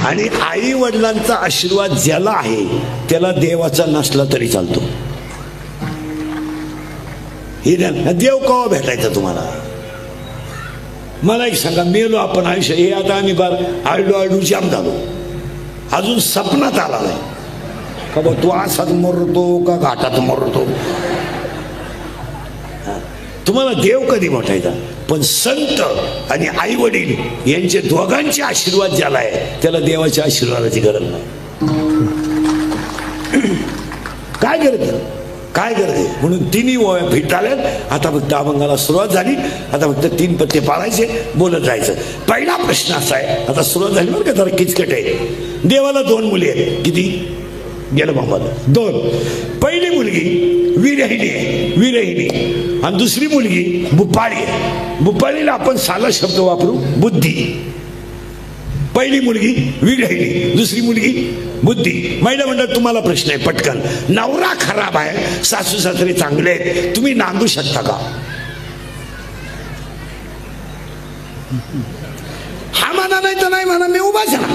आणि आई वडिलांचा आशीर्वाद ज्याला आहे त्याला देवाचा नसला तरी चालतो. देव केव्हा भेटायचा तुम्हाला? मला एक सांगा, मेलो आपण आयुष्य हे आता आम्ही बार आळडू जाम झालो, अजून सपनात आला नाही का बा तू असाच मरतो का घाटात मरतो. तुम्हाला देव कधी भेटायचा? पण संत आणि आई वडील यांचे दोघांचे आशीर्वाद ज्याला आहे त्याला देवाच्या आशीर्वादाची गरज नाही. काय गरज काय गरज? म्हणून तिन्ही ओव्या फिट झाल्यात. आता फक्त अभंगाला सुरुवात झाली. आता फक्त 3 पत्ते पाळायचे, बोलत जायचं. पहिला प्रश्न असा आहे, आता सुरुवात झाली बरं का, जरा किचकट आहे. देवाला 2 मुली आहेत. किती? गेलं बाबाला 2. पहिली मुलगी विरहिणी आहे, विरहिणी. आणि दुसरी मुलगी बुपाळी आहे. बुपाळीला आपण साला शब्द वापरू, बुद्धी. पहिली मुलगी विरहिणी, दुसरी मुलगी बुद्धी. महिला म्हणतात तुम्हाला प्रश्न आहे पटकन, नवरा खराब आहे, सासू सासरे चांगले आहेत, तुम्ही नांदू शकता का? हा म्हणा नाही तर नाही म्हणा, मी उभाच ना.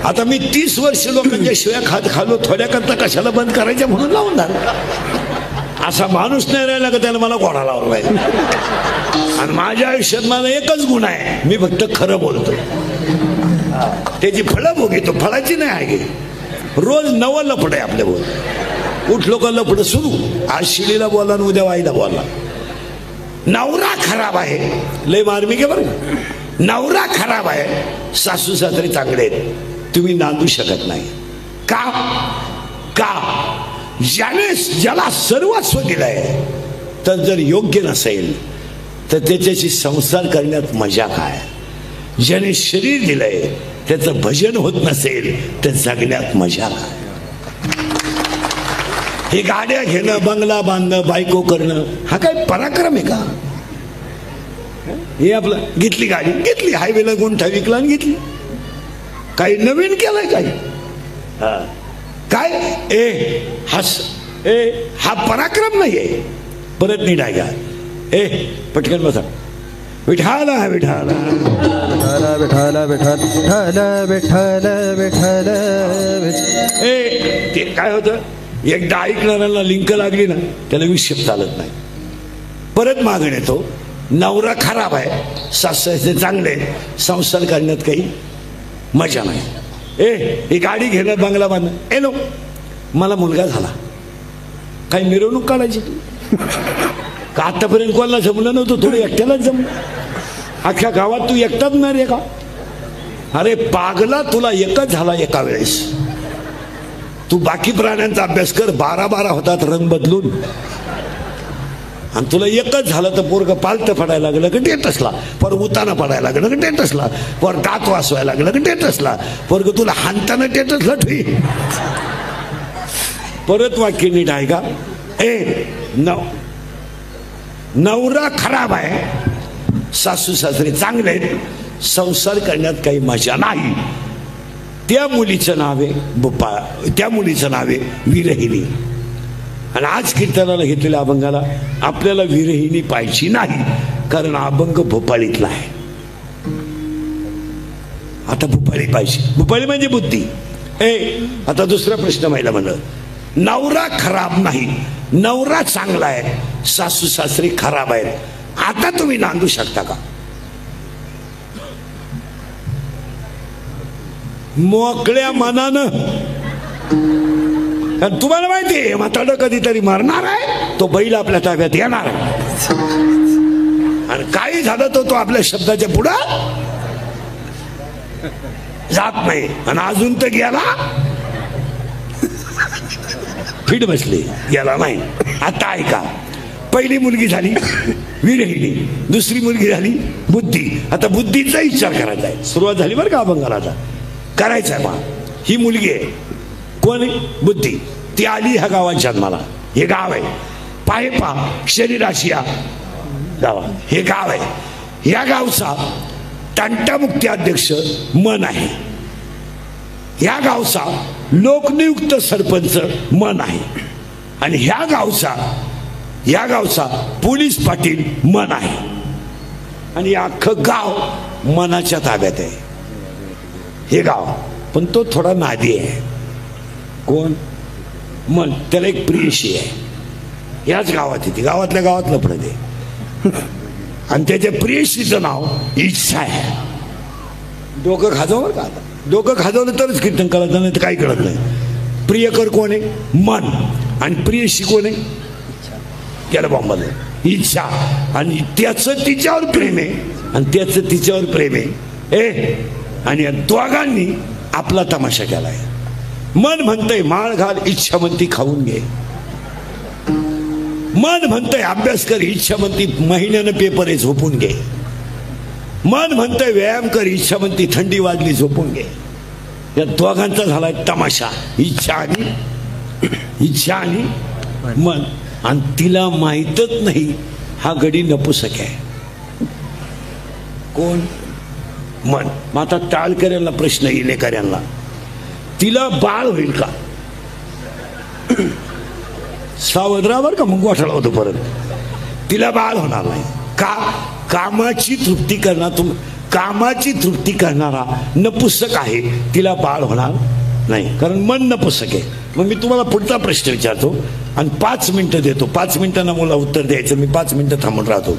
आता मी 30 वर्ष लोकांच्या शिव्या खालो, थोड्या करता कशाला बंद करायच्या म्हणून लावून झाला. असा माणूस नाही राहिला का त्याला मला घोडा लावला पाहिजे. आणि माझ्या आयुष्यात माझा एकच गुण आहे, मी फक्त खरं बोलतो. त्याची फळं भोगतो, फळाची नाही आहे. रोज नवं लफड आहे आपल्या बोल. उठलो का लफड सुरू. आज शिळीला बोला आणि उद्या वाईला बोला. नवरा खराब आहे, लय मार्मिक आहे बरं. नवरा खराब आहे, सासू सासरे चांगले आहेत, तुम्ही नांदू शकत नाही. का? का? ज्याला सर्वस्व दिलंय तर जर योग्य नसेल तर त्याच्याशी संसार करण्यात मजा काय? ज्याने शरीर दिलंय त्याचं भजन होत नसेल तर जगण्यात मजा काय? हे गाड्या घेणं, बंगला बांधणं, बायको करणं, हा काय पराक्रम आहे का? हे आपलं घेतली गाडी, घेतली हायवेला गुंठा विकला आणि घेतली. काही नवीन केलंय काही? काय हा पराक्रम नाहीये. परत नीट आहे का? पटकन बसा. विठाला विठाला विठाला विठाला विठाला विठाला. ते काय होतं, एकदा ऐकणाऱ्याला लिंक लागली ना त्याला विक्षेप चालत नाही. परत मागण येतो, नवरा खराब आहे, सासरे चांगले, संसार करण्यात काही मजा नाही. ही गाडी घेणं, बंगला बांधणं, नो मला मुलगा झाला, काही मिरवणूक काढायची का? आतापर्यंत कोणाला जमलं नव्हतं, थोडं एकट्यालाच जमलं. अख्ख्या गावात तू एकटाच नाही रे का? अरे पागला, तुला एकच झाला एका वेळेस. तू बाकी प्राण्यांचा अभ्यास कर, 12 होतात रंग बदलून. आणि तुला एकच झालं तर पोरग पालतं पडायला लागलं की टेटसला, पर उताना पडायला लागलं की टेटसला, पर दात वाचवायला लागलं की टेटसला, पोरग तुला हाणताना टेटसला ठुई. परत वाक्य नीट आहे का? नवरा खराब आहे, सासू सासरे चांगले आहेत, संसार करण्यात काही मजा नाही. त्या मुलीचं नाव आहे बुप्पा, त्या मुलीचं नाव आहे विरहिणी. आणि आज कीर्तनाला घेतलेल्या अभंगाला आपल्याला विरहिणी पाहिजे नाही, कारण अभंग भोपाळीतला आहे. आता भोपाळी पाहिजे, भोपाळी म्हणजे बुद्धी. आता दुसरा प्रश्न महिला म्हणलं, नवरा खराब नाही, नवरा चांगला आहे, सासू सासरी खराब आहेत, आता तुम्ही नांदू शकता का? मोकळ्या मनानं. तुम्हाला माहिती आहे म्हातारं कधीतरी मरणार आहे, तो बैल आपल्या ताब्यात येणार आहे. आणि काही झालं तो आपल्या शब्दाच्या पुढं जात नाही. आणि अजून तर गेला, फिट बसली, गेला नाही. आता ऐका, पहिली मुलगी झाली विरहिणी, दुसरी मुलगी झाली बुद्धी. आता बुद्धीचा विचार करायचा आहे. सुरुवात झाली बरं का अभंगाला, आता करायचं आहे. मग ही मुलगी आहे, कोण आहे? बुद्धी. ती आली ह्या गावात जन्माला. हे गाव आहे, पाहे पा शरीराशी या गावा, हे गाव आहे. या गावचा तंटामुक्ती अध्यक्ष मन आहे. या गावचा लोकनियुक्त सरपंच मन आहे. आणि ह्या गावचा पोलीस पाटील मन आहे. आणि अख्खं गाव मनाच्या ताब्यात आहे. हे गाव, पण तो थोडा नादी आहे. कोण? मन. त्याला एक प्रियशी आहे, याच गावात येते, गावातल्या गावात लफडं ते, आणि त्याच्या प्रियशीचं नाव इच्छा आहे. डोकं खाजवलं का? आता डोकं खाजवलं तरच कीर्तन कळत नाही, तर काही कळत नाही. प्रियकर कोण आहे? मन. आणि प्रियशी कोण आहे? त्याला बॉम्बाला इच्छा. आणि त्याचं तिच्यावर प्रेम आहे, आणि त्याचं तिच्यावर प्रेम आहे. आणि या दोघांनी आपला तमाशा केलाय. मन म्हणतंय माळ घाल, इच्छा म्हणती खाऊन घे. मन म्हणतंय अभ्यास कर, इच्छा म्हणती महिन्यानं पेपर आहे झोपून घे. मन म्हणतंय व्यायाम कर, इच्छा म्हणती थंडी वाजली झोपून घे. या दोघांचा झालाय तमाशा, इच्छा आणि मन. आणि तिला माहीतच नाही हा गडी नपुसक आहे. कोण? मन. मग आता टाळकऱ्यांना प्रश्न येईल, लेकऱ्यांना, तिला बाळ होईल का? सावध राहा बरं का, मग गोठाळा होतो परत. तिला बाळ होणार नाही का? कामाची तृप्ती करणारा नपुसक आहे, तिला बाळ होणार नाही, कारण मन नपुसक आहे. मग मी तुम्हाला पुढचा प्रश्न विचारतो आणि 5 मिनिटं देतो. 5 मिनिटांना मला उत्तर द्यायचं, मी 5 मिनिटं थांबून राहतो.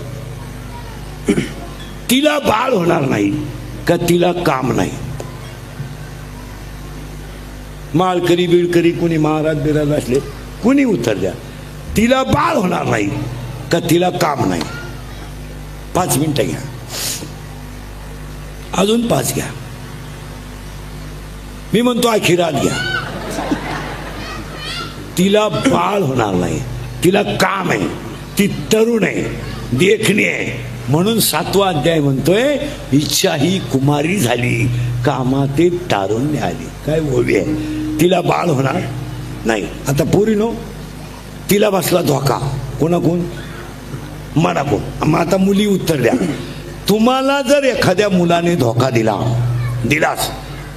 तिला बाळ होणार नाही का तिला काम नाही? माळकरी बिळकरी कुणी महाराज बिराज असले कुणी उत्तर द्या. तिला बाळ होणार नाही का तिला काम नाही? 5 मिनिटं घ्या, अजून 5 घ्या, मी म्हणतो अखिरात घ्या. तिला बाळ होणार नाही, तिला काम आहे, ती तरुण आहे, देखणी आहे, म्हणून 7वा अध्याय म्हणतोय इच्छा ही कुमारी झाली, कामाते तारुण्य आली. काय ओवी आहे. तिला बाळ होणार नाही. आता पोरीनो, तिला बसला धोका. कोणाकोण? मनाकोण. मग आता मुली उत्तर द्या. तुम्हाला जर एखाद्या मुलाने धोका दिलास,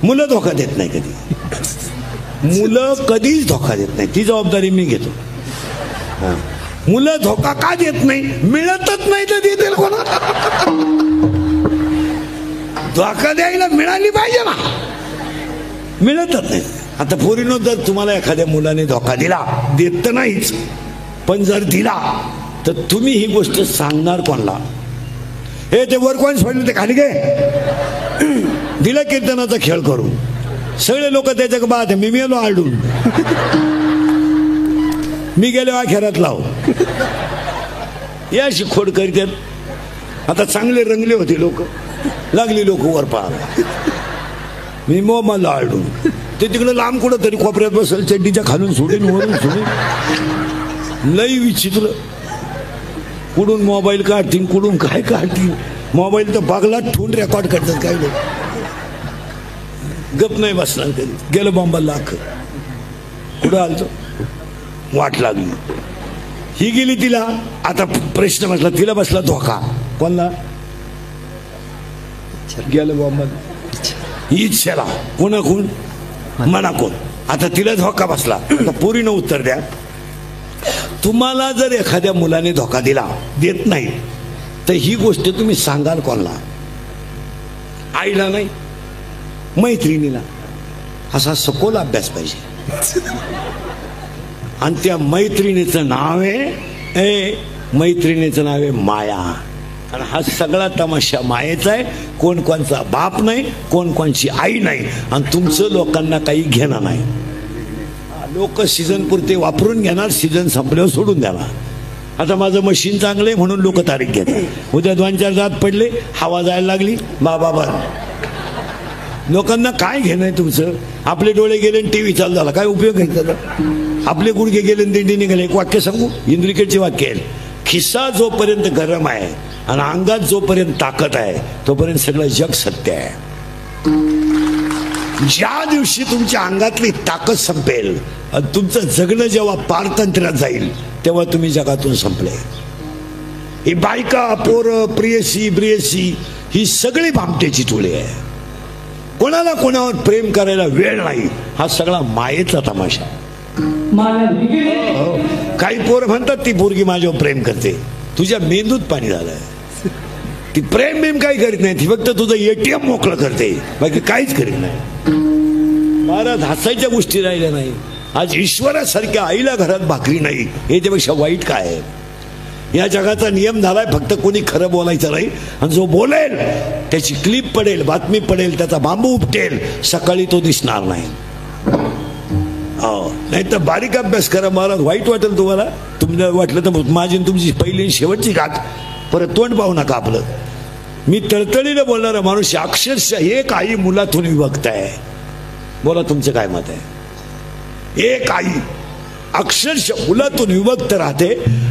मुलं धोका देत नाही कधी, मुलं कधीच धोका देत नाही, ती जबाबदारी मी घेतो. मुलं धोका का देत नाही? मिळतच नाही तर देतील कोणा? धोका द्यायला मिळाली पाहिजे ना, मिळतच नाही. आता पोरीनो, जर तुम्हाला एखाद्या मुलाने धोका दिला, देत तर नाहीच, पण जर दिला तर तुम्ही ही गोष्ट सांगणार कोणला? हे ते वर कोण सोडले ते खाली गे दिला कीर्तनाचा खेळ करून, सगळे लोक त्याच्या बाद मी मेलो आलडून, मी गेलो अखेरात लाव, याशी खोड करतात. आता चांगले रंगले होते लोक, लागली लोक वर पाहा, मी मला आलडून, ते तिकडे लांब कुठं तरी कोपऱ्यात बसल, चड्डीच्या खालून सोडून वरून सोडून. लई विचित्र. कुठून मोबाईल काढतील, कुठून काय काढतील. मोबाईल तर बागलात ठेवून रेकॉर्ड करतात काय लोक. गप नाही बसणार कधी. गेलं बॉम्बाला लाख. कुठं आलतो? वाट लागली, ही गेली तिला. आता प्रश्न बसला, तिला बसला धोका. कोणला? गेलं बॉम्बाला, इच्छेला. कोणाकोण? मनाकोण. आता तिला धोका बसला. आता पोरीनं उत्तर द्या. तुम्हाला जर एखाद्या मुलाने धोका दिला, देत नाही, तर ही गोष्ट तुम्ही सांगाल कोणला? आईला नाही, मैत्रिणीला. असा सखोल अभ्यास पाहिजे. आणि त्या मैत्रिणीचं नाव आहे, मैत्रिणीचं नाव आहे माया. आणि हा सगळा तमाशा मायेचा आहे. कोण कोणचा बाप नाही, कोण कोणची आई नाही, आणि तुमचं लोकांना काही घेणं नाही. लोक सीझन पुरते वापरून घेणार, सीझन संपल्यावर सोडून द्यावा. आता माझं मशीन चांगलं आहे म्हणून लोक तारीख घेतात. उद्या 2-4 दात पडले, हवा जायला लागली, बाबा लोकांना काय घेणं आहे तुमचं? आपले डोळे गेले, टीव्ही चालू झाला, काय उपयोग आहे त्याचा? आपले गुडघे गेले, दिंडी निघाले. एक वाक्य सांगू, इंद्रिकेटचे वाक्य आहे, खिस्सा जोपर्यंत गरम आहे आणि अंगात जोपर्यंत ताकद आहे, तोपर्यंत सगळं जग सत्य आहे. ज्या दिवशी तुमच्या अंगातली ताकद संपेल आणि तुमचं जगणं जेव्हा पारतंत्र्यात जाईल, तेव्हा तुम्ही जगातून संपले. ही बायका, पोरं, प्रियसी ही सगळी भामटेची टोळी आहे. कोणाला कोणावर प्रेम करायला वेळ नाही. हा सगळा मायेचा तमाशा. काही पोरं म्हणतात ती पोरगी माझ्यावर प्रेम करते. तुझ्या मेंदूत पाणी झालंय. ती प्रेम बिम काही करीत नाही, ती फक्त तुझं ATM मोकळं करते, बाकी काहीच करीत नाही. महाराज हसायच्या गोष्टी राहिल्या नाही. आज ईश्वरासारख्या आईला घरात भाकरी नाही, याच्यापेक्षा वाईट काय आहे? या जगाचा नियम झालाय फक्त कोणी खरं बोलायचं नाही, आणि जो बोलेल त्याची क्लिप पडेल, बातमी पडेल, त्याचा बांबू उपटेल, सकाळी तो दिसणार नाही. नाही तर बारीक अभ्यास करा महाराज, वाईट वाटेल तुम्हाला. तुम्हाला वाटलं तर माझी तुमची पहिली शेवटची गाठ, परत तोंड पाहू नका आपलं. मी तळतळीनं बोलणारा माणूस, अक्षरशः एक आई मुलातून विभक्त आहे. बोला तुमचं काय मत आहे? एक आई अक्षरशः मुलातून विभक्त राहते,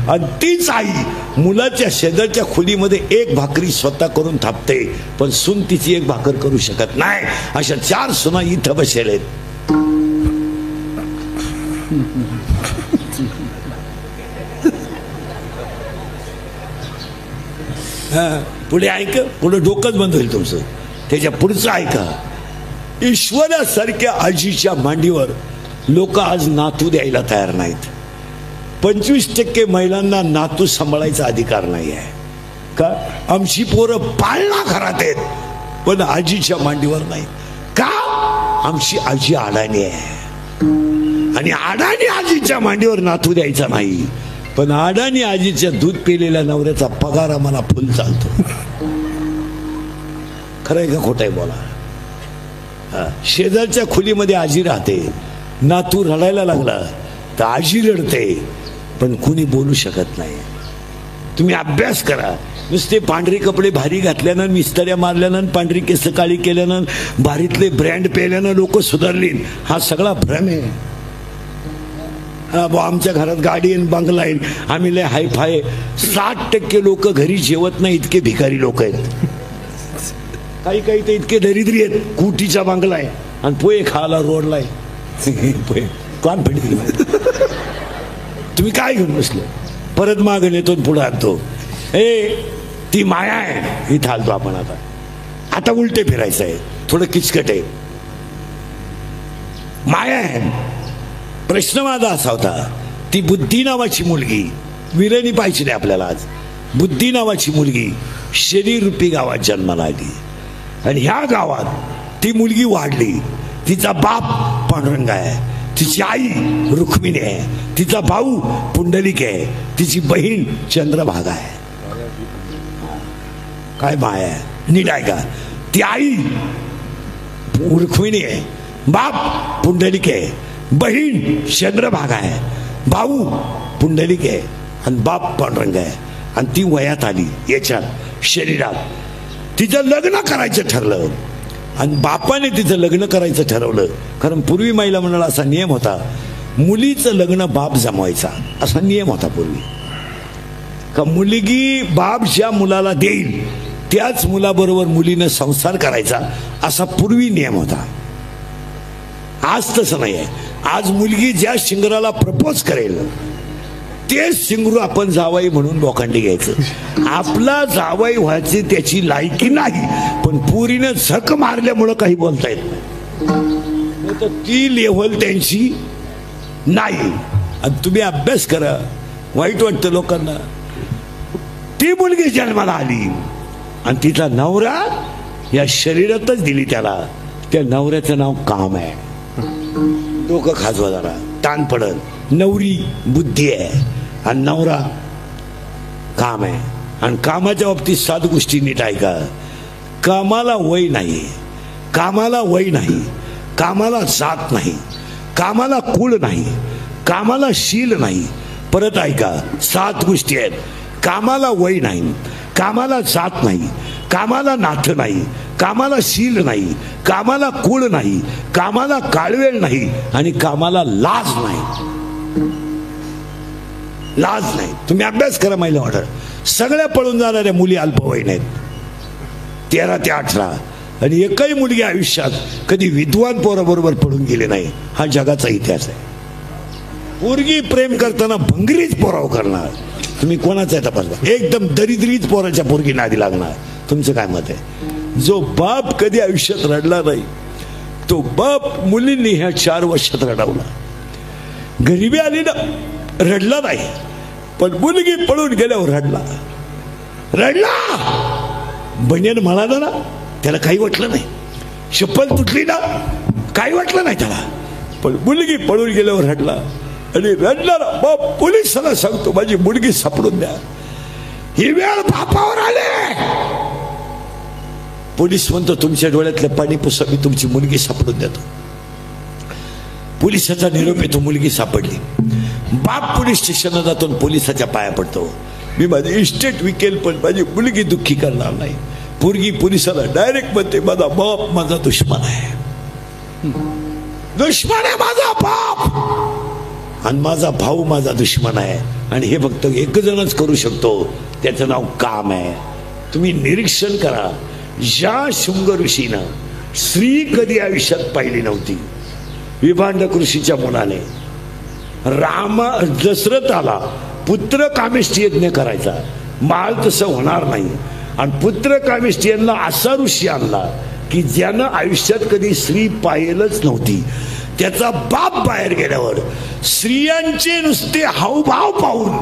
आणि तीच आई मुलाच्या शेजारच्या खोलीमध्ये एक भाकरी स्वतः करून थापते, पण सून तिची एक भाकर करू शकत नाही. अशा 4 सुना इथं बसेल आहेत. पुढे ऐक, पुढे डोकंच बंद होईल तुमचं. त्याच्या पुढचं ऐका. ईश्वरासारख्या आजीच्या मांडीवर लोक आज नातू द्यायला तयार नाहीत. 25% महिलांना नातू सांभाळायचा अधिकार नाही आहे. का? आमची पोरं पाळणा घरात आहेत, पण आजीच्या मांडीवर नाही. का? आमची आजी अडाणी आहे, आणि अडाणी आजीच्या मांडीवर नातू द्यायचा नाही, पण अडाणी आजीच्या दूध पिलेल्या नवऱ्याचा पगार आम्हाला फुल चालतो. खरं आहे का खोटं आहे? बोला. शेजारच्या खोलीमध्ये आजी राहते, नातू रडायला लागला तर आजी रडते, पण कुणी बोलू शकत नाही. तुम्ही अभ्यास करा. नुसते पांढरे कपडे भारी घातल्यानं, मिस्त्र्या मारल्यानं, पांढरी केस काळी केल्यानं, भारीतले ब्रँड पेल्यानं लोक सुधारली, हा सगळा भ्रम आहे. आमच्या घरात गाडी आहे, बंगला आहे, आम्ही लय हाय फाय. 60% लोक घरी जेवत नाही, इतके भिकारी लोक आहेत. काही काही तर इतके दरिद्री आहेत, कुटीचा बंगला आहे आणि पोहे खायला रोडला आहे. कोण पडली? तुम्ही काय घेऊन बसले? परत मागून येतो, पुढे आणतो. ती माया आहे. इथं आलतो आपण आता उलटे फिरायचं आहे, थोडं किचकट आहे. माया आहे. प्रश्न माझा असा होता, ती बुद्धी नावाची मुलगी, विरणी पाहिजे नाही आपल्याला. आज बुद्धी नावाची मुलगी शरीररूपी गावात जन्माला आली, आणि ह्या गावात ती मुलगी वाढली. तिचा बाप पांडुरंग आहे, तिची आई रुक्मिणी आहे, तिचा भाऊ पुंडलिक आहे, तिची बहीण चंद्रभागा आहे. काय माया आहे? नीट आहे का? ती आई रुक्मिणी आहे, बाप पुंडलिक आहे, बहीण चंद्रभागा आहे, भाऊ पुंडलिक आहे, आणि बाप पांडुरंग आहे. आणि ती वयात आली, याच्यात शरीरात. तिचं लग्न करायचं ठरलं, आणि बापाने तिचं लग्न करायचं ठरवलं. कारण पूर्वी महिला मंडळाला असा नियम होता, मुलीचं लग्न बाप जमवायचा, असा नियम होता पूर्वी. का मुलगी बाप ज्या मुलाला देईल त्याच मुलाबरोबर मुलीनं संसार करायचा, असा पूर्वी नियम होता. आज तसं नाही आहे. आज मुलगी ज्या शिंगराला प्रपोज करेल तेच शिंगरू आपण जावाई म्हणून लोखंडी घ्यायचं. आपला जावाई व्हायची त्याची लायकी नाही, पण पुरीनं झक मारल्यामुळं काही बोलता येत नाही. तर ती लेव्हल त्यांची नाही. आणि तुम्ही अभ्यास करा, वाईट वाटतं लोकांना. ती मुलगी जन्माला आली, आणि तिचा नवरा या शरीरातच दिली त्याला. त्या नवऱ्याचं नाव काम आहे. डोकं खाजवा जरा, ताण पडल. नवरी बुद्धी आहे आणि नवरा काम आहे. आणि कामाच्या बाबतीत 7 गोष्टी नीट ऐका. कामाला वय नाही, कामाला वय नाही, कामाला जात नाही, कामाला कुळ नाही, कामाला शील नाही. परत ऐका, 7 गोष्टी आहेत. कामाला वय नाही, कामाला जात नाही, कामाला नाथ नाही, कामाला शील नाही, कामाला कुळ नाही, कामाला काळवेळ नाही, आणि कामाला लाज नाही. लाज नाही. तुम्ही अभ्यास करा. महिला ऑर्डर सगळ्या पळून जाणाऱ्या मुली अल्पवयीन आहेत, 13 ते 18. आणि एकही मुलगी आयुष्यात कधी विद्वान पोराबरोबर पळून गेले नाही. हा जगाचा इतिहास आहे. पोरगी प्रेम करताना भंगरीच पोराव करणार. तुम्ही कोणाचा आहे तपास? एकदम दरिद्रीच पोराच्या पोरगी नादी लागणार. तुमचं काय मत आहे? जो बाप कधी आयुष्यात रडला नाही तो बाप मुलींनी ह्या 4 वर्षात रडवला. गरिबी आली ना, रडला नाही, पण मुलगी पळून गेल्यावर रडला. बनियन म्हणाला ना त्याला काही वाटलं नाही, चप्पल तुटली ना काही वाटलं नाही त्याला. पण मुलगी पळून गेल्यावर रडला आणि रडणारा बाप पोलिसांना सांगतो माझी मुलगी सापडून द्या. ही वेळ बापावर आले. पोलीस म्हणतो तुमच्या डोळ्यातले पाणी पुसा, मी तुमची मुलगी सापडून देतो. पोलिसाचा निरोप येतो, मुलगी सापडली. बाप पोलीस स्टेशनला जातो, पोलिसाच्या पाया पडतो, मी माझी इस्टेट विकेल पण माझी मुलगी दुःखी करणार नाही. पोरगी पोलिसाला डायरेक्ट म्हणते माझा बाप माझा दुश्मन आहे, दुश्मन आहे माझा बाप, आणि माझा भाऊ माझा दुश्मन आहे. आणि हे फक्त एक जणच करू शकतो, त्याचं नाव काम आहे. तुम्ही निरीक्षण करा, ज्या शुंग ऋषीनं स्त्री कधी आयुष्यात पाहिली नव्हती, विभांडक ऋषीच्या मुलाने दशरथाला पुत्र कामेष्टी यज्ञ करायचा, माळ तसं होणार नाही. आणि पुत्र कामेष्टी यांना असा ऋषी आणला की ज्यानं आयुष्यात कधी स्त्री पाहिलंच नव्हती. त्याचा बाप बाहेर गेल्यावर स्त्रियांचे नुसते हावभाव पाहून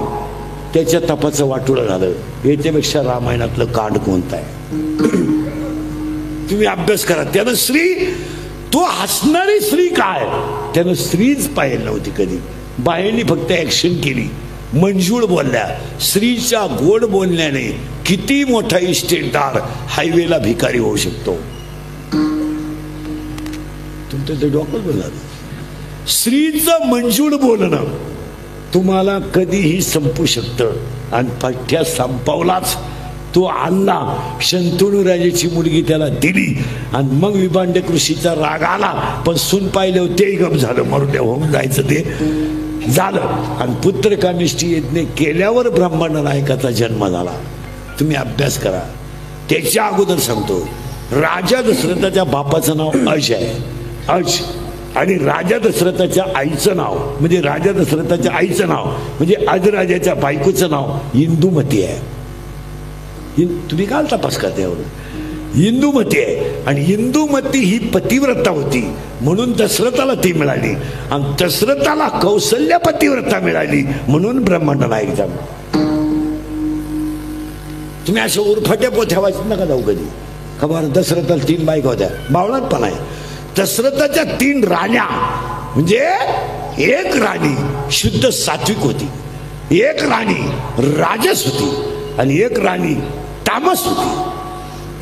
त्याच्या तपाचं वाटोळं झालं. याच्यापेक्षा रामायणातलं कांड कोणतं आहे? तुम्ही अभ्यास करा. त्यानं स्त्री, तो हसणारी स्त्री काय, त्यानं स्त्रीच पाहिली नव्हती कधी. बायांनी फक्त ऍक्शन केली, मंजूळ बोलल्या. स्त्रीच्या गोड बोलण्याने किती मोठा इस्टेटदार हायवेला भिकारी होऊ शकतो. तुमचं ते डोकं बोलणार. स्त्रीचं मंजूळ बोलणं तुम्हाला कधीही संपू शकतं. आणि पठ्या संपवलाच तो आणला. शंतनू राजाची मुलगी त्याला दिली आणि मग विभांडक ऋषीचा राग आला. पण सून पाहिलं ते गम झालं, मरून द्या होऊन जायचं ते झालं. आणि पुत्र कामेष्टी यज्ञ केल्यावर ब्राह्मण नायकाचा जन्म झाला. तुम्ही अभ्यास करा. त्याच्या अगोदर सांगतो, राजा दशरथाच्या बापाचं नाव अज आहे, अज. आणि राजा दशरथाच्या आईचं नाव म्हणजे राजा दशरथाच्या आईचं नाव म्हणजे अजराजाच्या बायकोचं नाव इंदुमती आहे. तुम्ही काल तपास करता एवढं, इंदुमती आहे. आणि इंदुमती ही पतिव्रता होती म्हणून दशरथाला ती मिळाली. आणि दशरथाला कौसल्या पतिव्रता मिळाली म्हणून ब्रह्मांड नायक झाला. तुम्ही अशा उरफाट्या पोथ्या वाचत नका जाऊ कधी. खबर दशरथाला 3 बायका होत्या, बावळात पण आहे. दशरथाच्या 3 राण्या म्हणजे एक राणी शुद्ध सात्विक होती, एक राणी राजस होती आणि एक राणी तामस होती.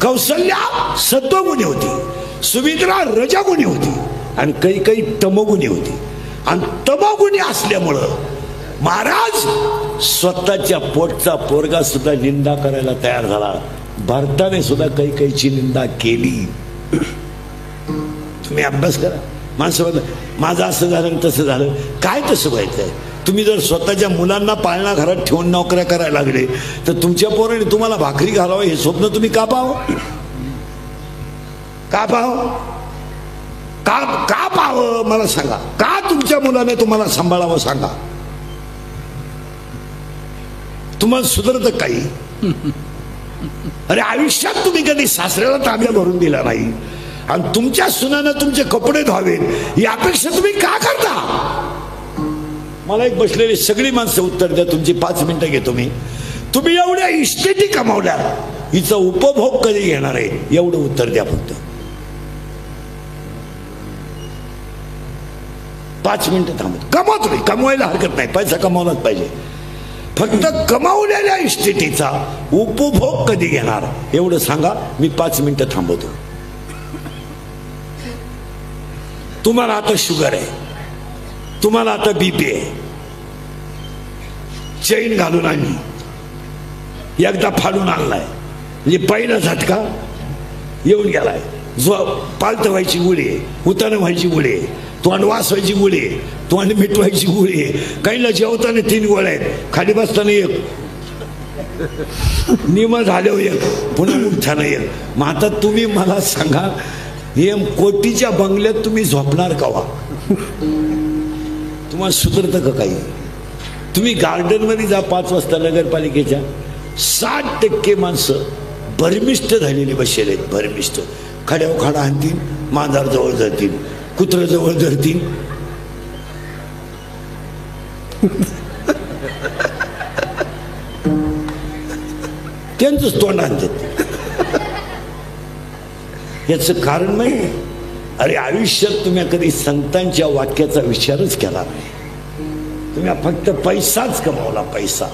कौसल्या सत्वगुणी होती, सुमित्रा रजगुणी होती आणि काही तमगुणी होती. आणि तमगुणी असल्यामुळं महाराज स्वतःच्या पोटचा पोरगा सुद्धा निंदा करायला तयार झाला. भारताने सुद्धा काहीची निंदा केली. तुम्ही अभ्यास करा. माणसं म्हणलं माझं असं झालं तसं झालं, काय तसं व्हायचंय? तुम्ही जर स्वतःच्या मुलांना पाळणा घरात ठेवून नोकऱ्या करायला लागले तर तुमच्या पोराने तुम्हाला भाकरी घालावं हे स्वप्न तुम्ही का पाहावं? का पाहावं? का पाहावं मला सांगा. का तुमच्या मुलाने तुम्हाला सांभाळावं सांगा. तुम्हाला सुधरत काही? अरे आयुष्यात तुम्ही कधी सासऱ्याला तांब्या भरून दिला नाही आणि तुमच्या सुनानं तुमचे कपडे धुवावेत ही अपेक्षा तुम्ही का करता? मला एक बसलेली सगळी माणसं उत्तर द्या. तुमची 5 मिनिटं घेतो मी. तुम्ही एवढ्या इस्टेटी कमावल्या, हिचा उपभोग कधी घेणार आहे एवढं उत्तर द्या फक्त. 5 मिनिटं थांबत. कमवा तुम्ही, कमवायला हरकत नाही, पैसा कमावलाच पाहिजे. फक्त कमावलेल्या इस्टेटीचा उपभोग कधी घेणार एवढं सांगा. मी 5 मिनिटं थांबवतो. तुम्हाला आता शुगर आहे, तुम्हाला आता बीपी आहे, चैन घालून आणली, एकदा फाडून आणलाय म्हणजे पहिला झटका येऊन गेलाय. जो पालत व्हायची गोळी आहे, उतानं व्हायची गोळी आहे, तोंड वाचवायची गोळी आहे, तोंड मिटवायची गोळी आहे. काहीला जेवताना 3 गोळ्या आहेत, खाली बसताना 1, निम झाल्यावर 1, पुन्हा उठताना 1. मग आता तुम्ही मला सांगा, हे कोटीच्या बंगल्यात तुम्ही झोपणार कवा? तुम्हाला सुधरतं का काही? तुम्ही गार्डन मध्ये जा 5 वाजता नगरपालिकेच्या, 60% माणसं भरमिष्ट झालेली बसलेले आहेत. भरमिष्ट खड्यावर खाडा आणतील, मांजर जवळ धरतील, कुत्र जवळ धरतील. त्यांचंच तोंड आणतात. याचं कारण नाही. अरे आयुष्यात तुम्ही कधी संतांच्या वाक्याचा विचारच केला नाही. तुम्ही फक्त पैसाच कमावला, पैसा,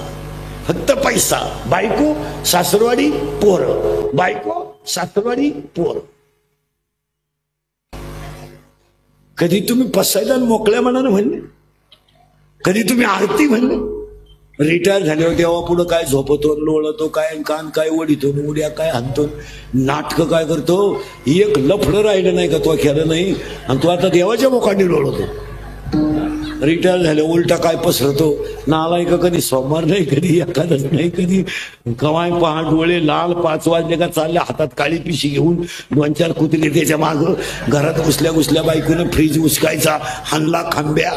फक्त पैसा. बायको सासरवाडी पोर, बायको सासरवाडी पोर. कधी तुम्ही पसायला मोकळ्या मनानं म्हणले? कधी तुम्ही आरती म्हणले? रिटायर झाल्यावर तेव्हा पुढं काय झोपतो, लोळतो काय, कान काय ओढितो, उड्या काय हाणतो, नाटक काय करतो. एक लफडं राहिलं नाही का तो केलं नाही, आणि तो आता देवाच्या मोकांनी लोळतो. रिटायर झाले उलटा काय पसरतो. नालाय का कधी सोमवार नाही, कधी एखादच नाही, कधी कवाय पहाट डोळे लाल, 5 वाजले का चालल्या हातात काळी पिशी घेऊन 2-4 कुत्रे त्याच्या माग. घरात घुसल्या बायकोनं फ्रीज उचकायचा, हाणला खांब्या.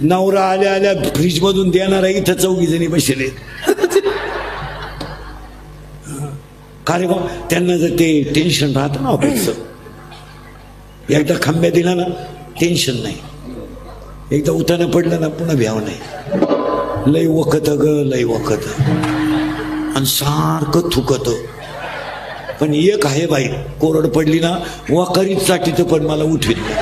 नवरा आल्या फ्रीज मधून देणारा इथं 4 जणी बसले. कार्य त्यांना जर ते टेन्शन राहतं ना ऑफिसचं, एकदा खांब्या दिला ना टेन्शन नाही, एकदा उताना पडलं ना पुन्हा भ्याव नाही. लय वखत ग, लय वखत, आणि सारखं थुकत. पण एक आहे बाई, कोरड पडली ना वाकारीत चाटीत, पण मला उठवीत नाही.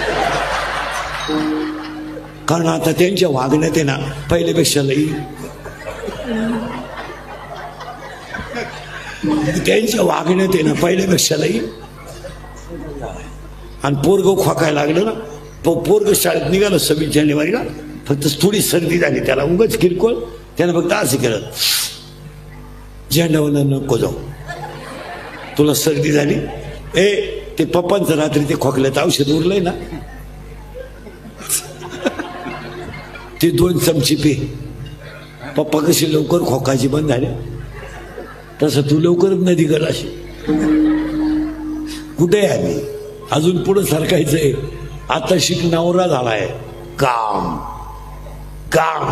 कारण आता त्यांच्या वागण्यात आहे ना पहिल्यापेक्षा लई, त्यांच्या वागण्यात आहे ना पहिल्यापेक्षा लई. आणि पोरग खोकायला लागलं ना, पोरग शाळेत निघालं 26 जानेवारीला, फक्त थोडी सर्दी झाली त्याला, उगाच किरकोळ. त्यानं फक्त असं केलं, झेंडावना नको जाऊ, तुला सर्दी झाली. ते पप्पांचं रात्री ते खोकल्याचं औषध उरलंय ना, ते 2 चमचे पे. पप्पा कशी लवकर खोकायची बंद झाले, तसं तू लवकरच नदी गलाशी. कुठे आहे आम्ही? अजून पुढे सरकायचंय. आता शिक नवरा झालाय, काम काम,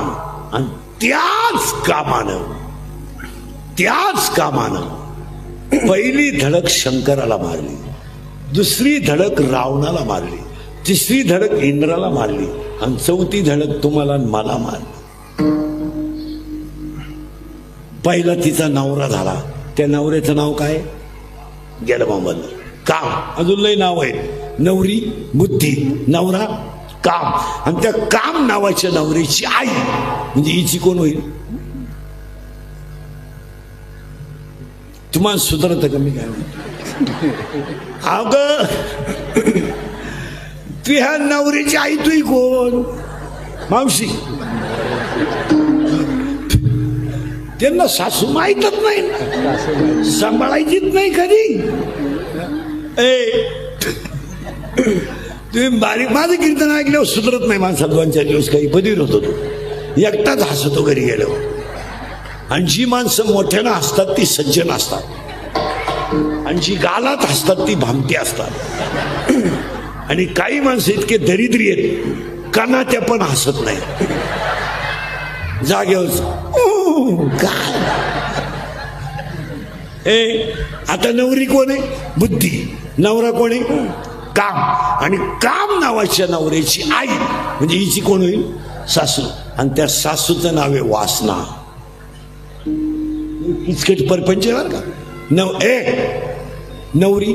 आणि त्याच कामानं पहिली धडक शंकराला मारली, दुसरी धडक रावणाला मारली, तिसरी धडक इंद्राला मारली, आणि 4थी धडक तुम्हाला मला मारली. पहिला तिचा नवरा झाला, त्या नवऱ्याचं नाव काय? गेलं मोहम्मद. काम, अजून लय नाव आहे. नवरी बुद्धी, नवरा काम, आणि त्या काम नावाच्या नवरीची आई म्हणजे हिची कोण होईल? तुम्हाला सुधारत का मी काय? अग तुझ्या नवरीची आई तुही कोण? मावशी. त्यांना सासू माहीतच नाही, सांभाळायचीच नाही कधी. तुम्ही बारीक माझं कीर्तन ऐकल्यावर सुधरत नाही माणसाला. 2-4 दिवस काही बधीर होतो, तो एकटाच हसतो घरी गेल्यावर. आणि जी माणसं मोठ्यानं हसतात ती सज्जन असतात, आणि जी गालात हसतात ती भामटी असतात. आणि काही माणसं इतके दरिद्री आहेत, कानात्या पण हसत नाही, जागेवर. आता नवरी कोण आहे? बुद्धी. नवरा कोण आहे? काम. आणि काम नावाच्या नवऱ्याची आई म्हणजे हिची कोण होईल? सासू. आणि त्या सासूचं नाव आहे वासना. इचकट परपंच बर का. नवरी